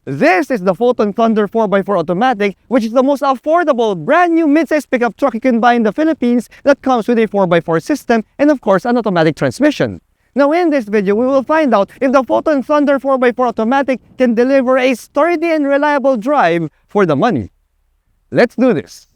This is the Foton Thunder 4x4 Automatic, which is the most affordable brand new midsize pickup truck you can buy in the Philippines that comes with a 4x4 system and of course an automatic transmission. Now in this video, we will find out if the Foton Thunder 4x4 Automatic can deliver a sturdy and reliable drive for the money. Let's do this!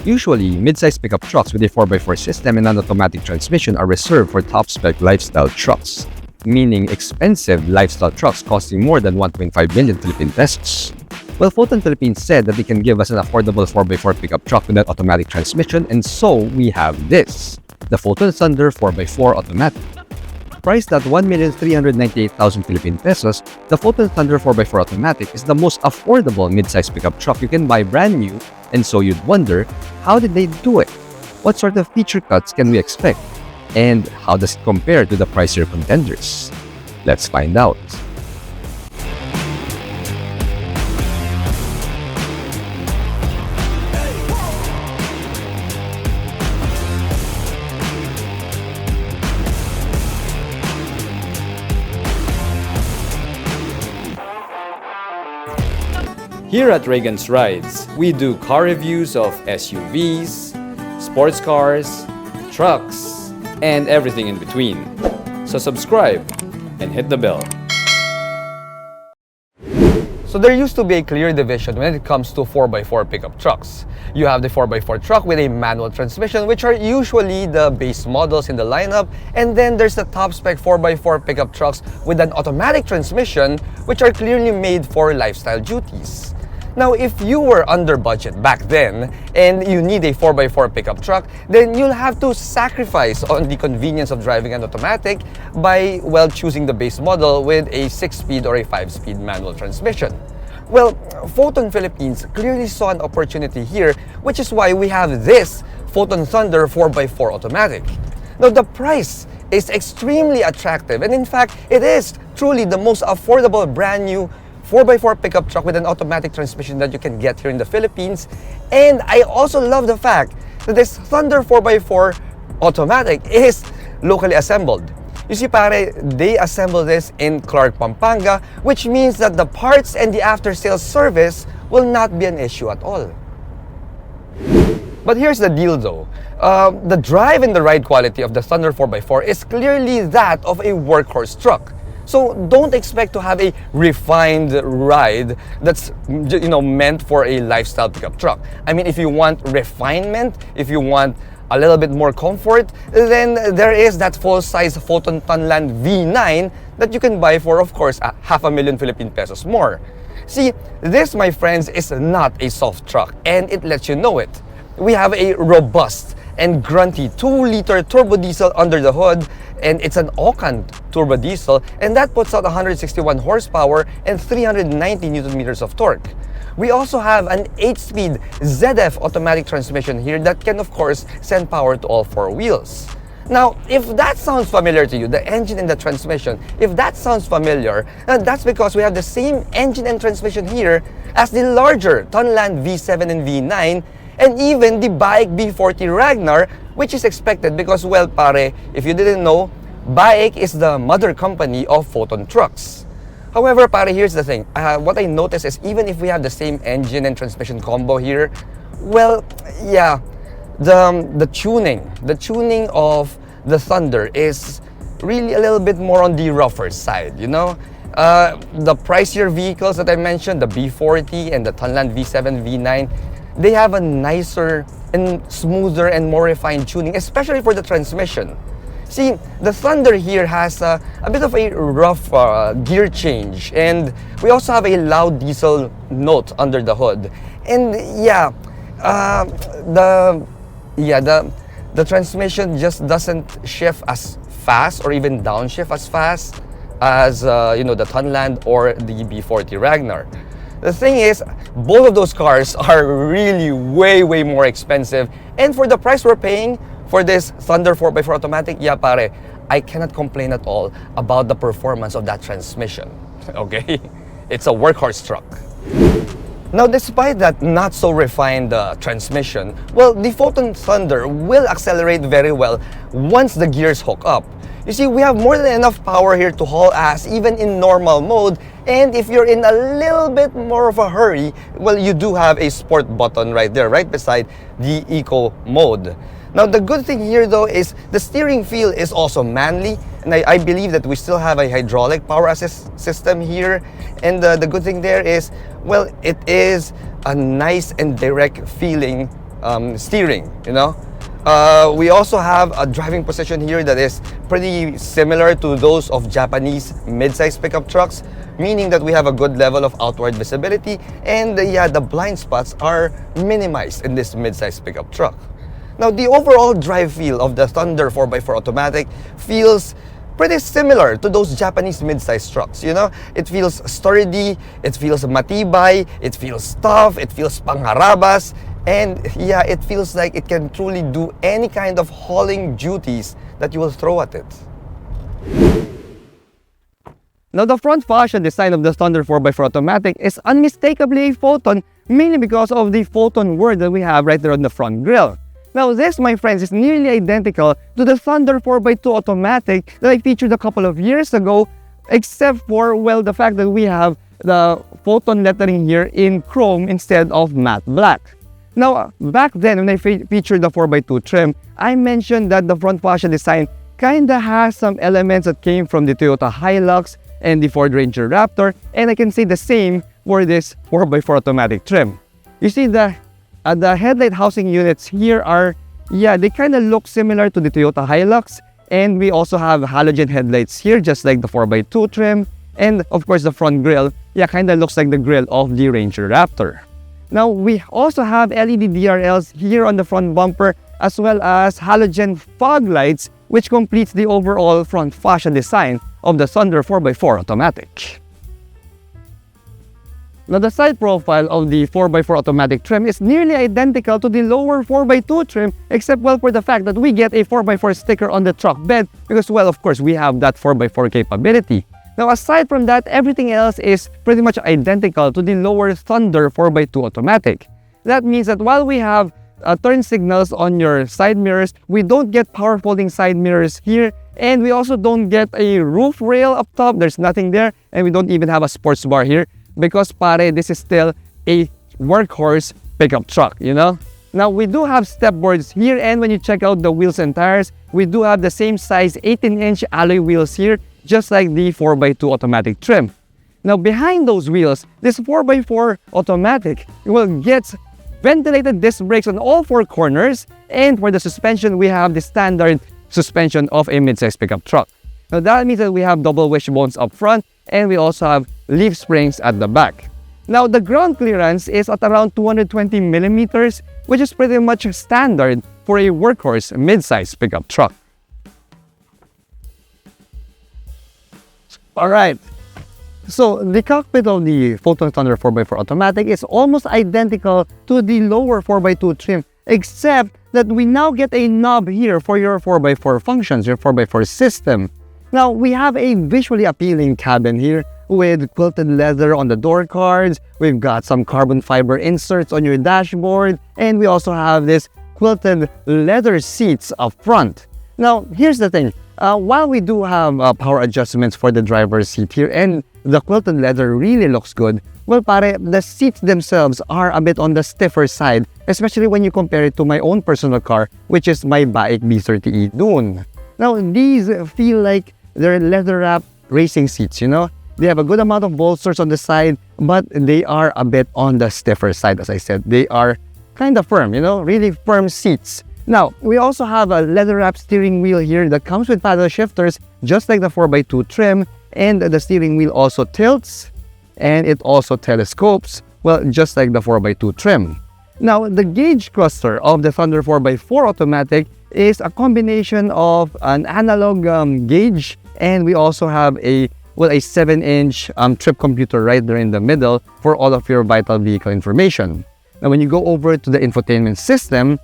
Usually, mid-size pickup trucks with a 4x4 system and an automatic transmission are reserved for top-spec lifestyle trucks, meaning expensive lifestyle trucks costing more than 1.5 million Philippine pesos. Well, Foton Philippines said that they can give us an affordable 4x4 pickup truck with an automatic transmission, and so we have this, the Foton Thunder 4x4 Automatic. Priced at 1,398,000 Philippine pesos, the Foton Thunder 4x4 Automatic is the most affordable mid-size pickup truck you can buy brand new, and so you'd wonder, how did they do it? What sort of feature cuts can we expect? And how does it compare to the pricier contenders? Let's find out. Here at Reagan's Rides, we do car reviews of SUVs, sports cars, trucks, and everything in between. So subscribe and hit the bell. So there used to be a clear division when it comes to 4x4 pickup trucks. You have the 4x4 truck with a manual transmission, which are usually the base models in the lineup, and then there's the top-spec 4x4 pickup trucks with an automatic transmission, which are clearly made for lifestyle duties. Now, if you were under budget back then and you need a 4x4 pickup truck, then you'll have to sacrifice on the convenience of driving an automatic by, well, choosing the base model with a 6-speed or a 5-speed manual transmission. Well, Foton Philippines clearly saw an opportunity here, which is why we have this Foton Thunder 4x4 Automatic. Now, the price is extremely attractive, and in fact, it is truly the most affordable brand new 4x4 pickup truck with an automatic transmission that you can get here in the Philippines. And I also love the fact that this Thunder 4x4 Automatic is locally assembled. You see, pare, they assemble this in Clark Pampanga, which means that the parts and the after-sales service will not be an issue at all. But here's the deal though. The drive and the ride quality of the Thunder 4x4 is clearly that of a workhorse truck. So don't expect to have a refined ride that's, meant for a lifestyle pickup truck. I mean, if you want refinement, if you want a little bit more comfort, then there is that full-size Foton Tunland V9 that you can buy for, of course, 500,000 Philippine pesos more. See, this, my friends, is not a soft truck, and it lets you know it. We have a robust and grunty 2-liter turbo diesel under the hood, and it's an Ocan turbo diesel, and that puts out 161 horsepower and 390 Newton meters of torque. We also have an 8-speed ZF automatic transmission here that can, of course, send power to all 4 wheels. Now, if that sounds familiar to you, the engine and the transmission, if that sounds familiar, that's because we have the same engine and transmission here as the larger Tunland V7 and V9, and even the BAIC B40 Ragnar, which is expected because, well, pare, if you didn't know, BAIC is the mother company of Foton trucks. However, pare, here's the thing. What I noticed is even if we have the same engine and transmission combo here, well, yeah, the tuning of the Thunder is really a little bit more on the rougher side, you know? The pricier vehicles that I mentioned, the B40 and the Tunland V7, V9, they have a nicer and smoother and more refined tuning, especially for the transmission. See, the Thunder here has a bit of a rough gear change, and we also have a loud diesel note under the hood. And yeah, the transmission just doesn't shift as fast or even downshift as fast. as the Tunland or the B40 Ragnar. The thing is, both of those cars are really way more expensive, and for the price we're paying for this Thunder 4x4 automatic, yeah pare, I cannot complain at all about the performance of that transmission. Okay? It's a workhorse truck. Now, despite that not so refined transmission, well, the Foton Thunder will accelerate very well once the gears hook up. You see, we have more than enough power here to haul ass even in normal mode, and if you're in a little bit more of a hurry, well, you do have a sport button right there, right beside the eco mode. Now, the good thing here though is the steering feel is also manly, and I believe that we still have a hydraulic power assist system here, and the good thing there is, well, it is a nice and direct feeling steering, we also have a driving position here that is pretty similar to those of Japanese mid-size pickup trucks, meaning that we have a good level of outward visibility, and the blind spots are minimized in this mid-size pickup truck. Now, the overall drive feel of the Thunder 4x4 automatic feels pretty similar to those Japanese mid-size trucks, It feels sturdy, it feels matibay, it feels tough, it feels pangharabas, and it feels like it can truly do any kind of hauling duties that you will throw at it. Now, the front fascia design of the Thunder 4x4 automatic is unmistakably a Foton, mainly because of the Foton word that we have right there on the front grille. Now, this, my friends, is nearly identical to the Thunder 4x2 automatic that I featured a couple of years ago, except for, well, the fact that we have the Foton lettering here in chrome instead of matte black. Now, back then when I featured the 4x2 trim, I mentioned that the front fascia design kinda has some elements that came from the Toyota Hilux and the Ford Ranger Raptor, and I can say the same for this 4x4 automatic trim. You see, the headlight housing units here are, they kind of look similar to the Toyota Hilux, and we also have halogen headlights here, just like the 4x2 trim, and of course the front grille, kind of looks like the grille of the Ranger Raptor. Now, we also have LED DRLs here on the front bumper, as well as halogen fog lights, which completes the overall front fascia design of the Thunder 4x4 automatic. Now, the side profile of the 4x4 automatic trim is nearly identical to the lower 4x2 trim, except, well, for the fact that we get a 4x4 sticker on the truck bed because, well, of course, we have that 4x4 capability. Now, aside from that, everything else is pretty much identical to the lower Thunder 4x2 automatic. That means that while we have turn signals on your side mirrors, we don't get power folding side mirrors here, and we also don't get a roof rail up top. There's nothing there, and we don't even have a sports bar here because, pare, this is still a workhorse pickup truck, Now, we do have step boards here, and when you check out the wheels and tires, we do have the same size 18-inch alloy wheels here, just like the 4x2 automatic trim. Now, behind those wheels, this 4x4 automatic gets ventilated disc brakes on all four corners, and for the suspension, we have the standard suspension of a mid-size pickup truck. Now, that means that we have double wishbones up front, and we also have leaf springs at the back. Now, the ground clearance is at around 220 millimeters, which is pretty much standard for a workhorse mid-size pickup truck. Alright, so the cockpit of the Foton Thunder 4x4 automatic is almost identical to the lower 4x2 trim, except that we now get a knob here for your 4x4 functions, your 4x4 system. Now, we have a visually appealing cabin here with quilted leather on the door cards. We've got some carbon fiber inserts on your dashboard, and we also have this quilted leather seats up front. Now, here's the thing. While we do have power adjustments for the driver's seat here, and the quilted leather really looks good, well, pare, the seats themselves are a bit on the stiffer side, especially when you compare it to my own personal car, which is my BAIC B40 Dune. Now, these feel like they're leather-wrapped racing seats, They have a good amount of bolsters on the side, but they are a bit on the stiffer side, as I said. They are kind of firm, really firm seats. Now, we also have a leather-wrapped steering wheel here that comes with paddle shifters, just like the 4x2 trim, and the steering wheel also tilts, and it also telescopes, well, just like the 4x2 trim. Now, the gauge cluster of the Thunder 4x4 automatic is a combination of an analog gauge, and we also have a well, a 7-inch trip computer right there in the middle for all of your vital vehicle information. Now, when you go over to the infotainment system,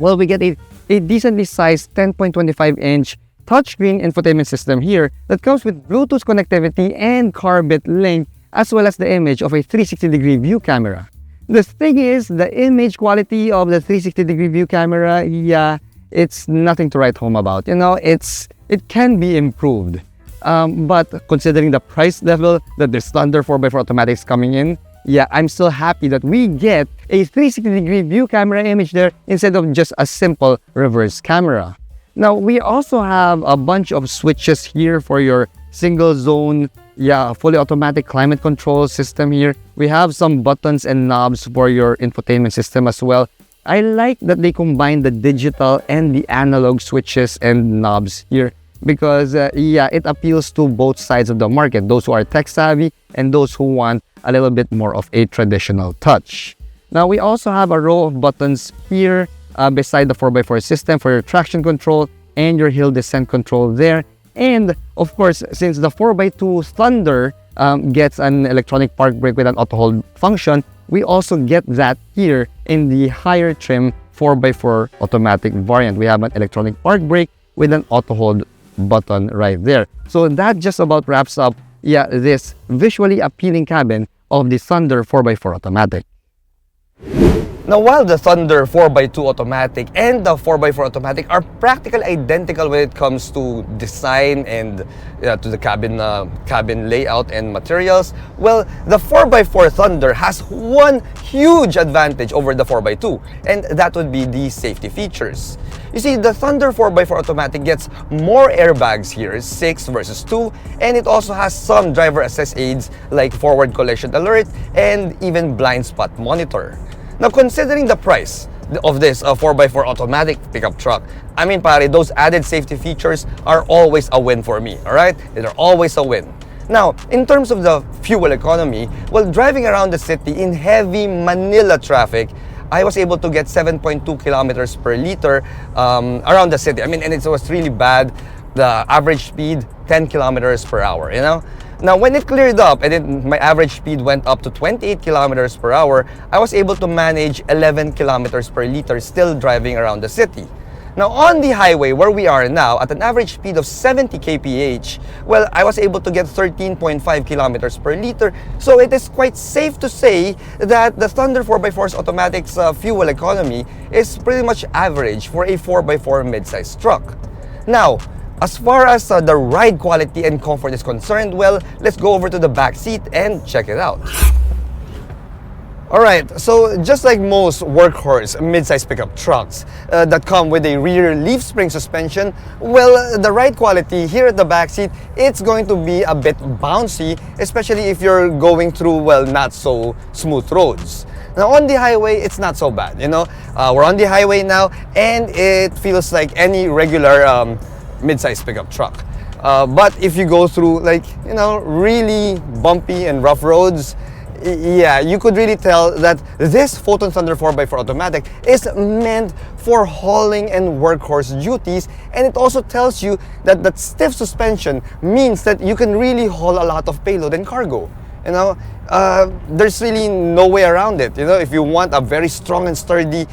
well, we get a decently sized 10.25-inch touchscreen infotainment system here that comes with Bluetooth connectivity and Carbit link, as well as the image of a 360-degree view camera. The thing is, the image quality of the 360-degree view camera, yeah, it's nothing to write home about. You know, it can be improved. But considering the price level that this Thunder 4x4 automatic is coming in, yeah, I'm still happy that we get a 360-degree view camera image there instead of just a simple reverse camera. Now, we also have a bunch of switches here for your single zone, fully automatic climate control system here. We have some buttons and knobs for your infotainment system as well. I like that they combine the digital and the analog switches and knobs here because, it appeals to both sides of the market, those who are tech savvy and those who want a little bit more of a traditional touch. Now, we also have a row of buttons here beside the 4x4 system for your traction control and your hill descent control there. And of course, since the 4x2 Thunder gets an electronic park brake with an auto hold function, we also get that here in the higher trim 4x4 automatic variant. We have an electronic park brake with an auto hold button right there. So that just about wraps up this visually appealing cabin of the Thunder 4x4 automatic. Now, while the Thunder 4x2 automatic and the 4x4 automatic are practically identical when it comes to design and to the cabin layout and materials, well, the 4x4 Thunder has one huge advantage over the 4x2, and that would be the safety features. You see, the Thunder 4x4 automatic gets more airbags here, 6 versus 2, and it also has some driver assist aids like forward collision alert and even blind spot monitor. Now, considering the price of this 4x4 automatic pickup truck, I mean, pare, those added safety features are always a win for me, alright? They're always a win. Now, in terms of the fuel economy, well, driving around the city in heavy Manila traffic, I was able to get 7.2 kilometers per liter around the city. I mean, and it was really bad. The average speed, 10 kilometers per hour, you know? Now, when it cleared up and my average speed went up to 28 kilometers per hour, I was able to manage 11 kilometers per liter still driving around the city. Now, on the highway where we are now, at an average speed of 70 kph, well, I was able to get 13.5 kilometers per liter. So it is quite safe to say that the Thunder 4x4's automatic's fuel economy is pretty much average for a 4x4 midsize truck. Now, as far as the ride quality and comfort is concerned, well, let's go over to the back seat and check it out. Alright, so just like most Workhorse midsize pickup trucks that come with a rear leaf spring suspension, well, the ride quality here at the back seat, it's going to be a bit bouncy, especially if you're going through, well, not so smooth roads. Now, on the highway, it's not so bad, you know. We're on the highway now, and it feels like any regular midsize pickup truck. But if you go through, like, you know, really bumpy and rough roads, yeah, you could really tell that this Foton Thunder 4x4 automatic is meant for hauling and workhorse duties, and it also tells you that that stiff suspension means that you can really haul a lot of payload and cargo. You know, there's really no way around it. You know, if you want a very strong and sturdy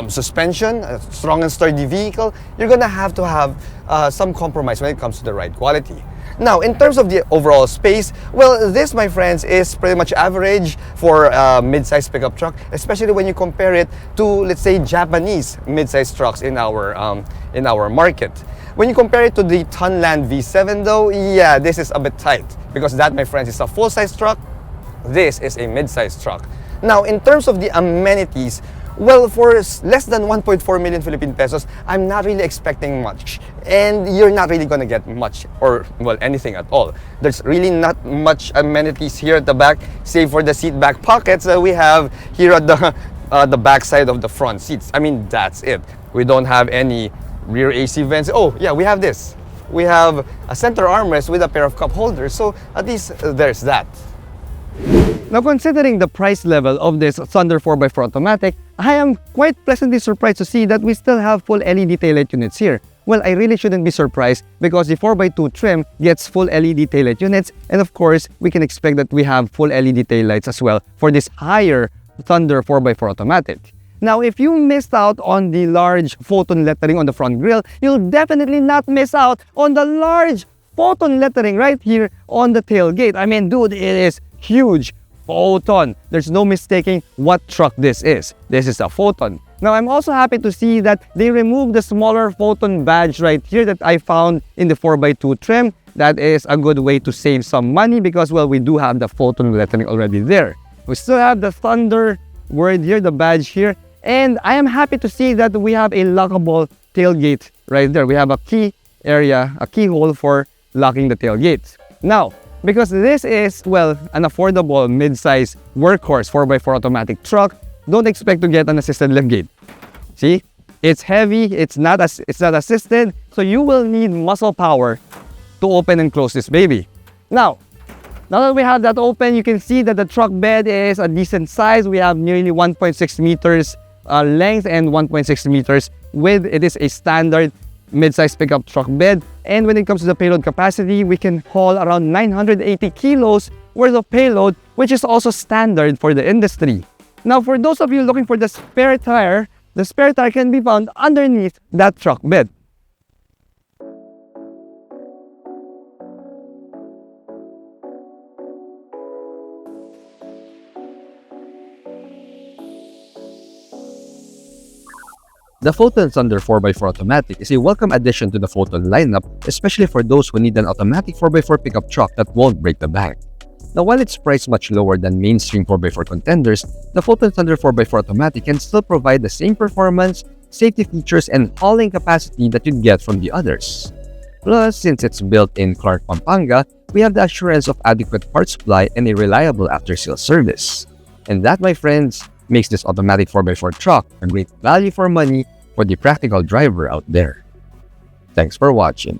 suspension, a strong and sturdy vehicle, you're gonna have to have some compromise when it comes to the ride quality. Now, in terms of the overall space, well, this, my friends, is pretty much average for a mid-size pickup truck, especially when you compare it to, let's say, Japanese mid-size trucks in our market. When you compare it to the Tunland V7, though, yeah, this is a bit tight because that, my friends, is a full-size truck. This is a mid-size truck. Now, in terms of the amenities, well, for less than 1.4 million Philippine pesos, I'm not really expecting much. And you're not really gonna get much, or, well, anything at all. There's really not much amenities here at the back, save for the seat back pockets that we have here at the back side of the front seats. I mean, that's it. We don't have any rear AC vents. Oh, yeah, we have this. We have a center armrest with a pair of cup holders, so at least there's that. Now, considering the price level of this Thunder 4x4 automatic, I am quite pleasantly surprised to see that we still have full LED taillight units here. well, I really shouldn't be surprised because the 4x2 trim gets full LED taillight units, and of course, we can expect that we have full LED taillights as well for this higher Thunder 4x4 automatic. Now, if you missed out on the large Foton lettering on the front grille, you'll definitely not miss out on the large Foton lettering right here on the tailgate. I mean, dude, it is huge. Foton. There's no mistaking what truck this is. This is a Foton. Now, I'm also happy to see that they removed the smaller Foton badge right here that I found in the 4x2 trim. That is a good way to save some money because, well, we do have the Foton lettering already there. We still have the Thunder word here, the badge here. And I am happy to see that we have a lockable tailgate right there. We have a key area, a keyhole for locking the tailgates. Now, because this is, well, an affordable mid-size Workhorse 4x4 automatic truck, don't expect to get an assisted liftgate. See? It's heavy, it's not assisted, so you will need muscle power to open and close this baby. Now that we have that open, you can see that the truck bed is a decent size. We have nearly 1.6 meters length and 1.6 meters width. It is a standard mid-size pickup truck bed. And when it comes to the payload capacity, we can haul around 980 kilos worth of payload, which is also standard for the industry. Now, for those of you looking for the spare tire can be found underneath that truck bed. The Foton Thunder 4x4 automatic is a welcome addition to the Foton lineup, especially for those who need an automatic 4x4 pickup truck that won't break the bank. Now, while it's priced much lower than mainstream 4x4 contenders, the Foton Thunder 4x4 automatic can still provide the same performance, safety features, and hauling capacity that you'd get from the others. Plus, since it's built in Clark Pampanga, we have the assurance of adequate part supply and a reliable after-sales service. And that, my friends, makes this automatic 4x4 truck a great value for money for the practical driver out there. Thanks for watching.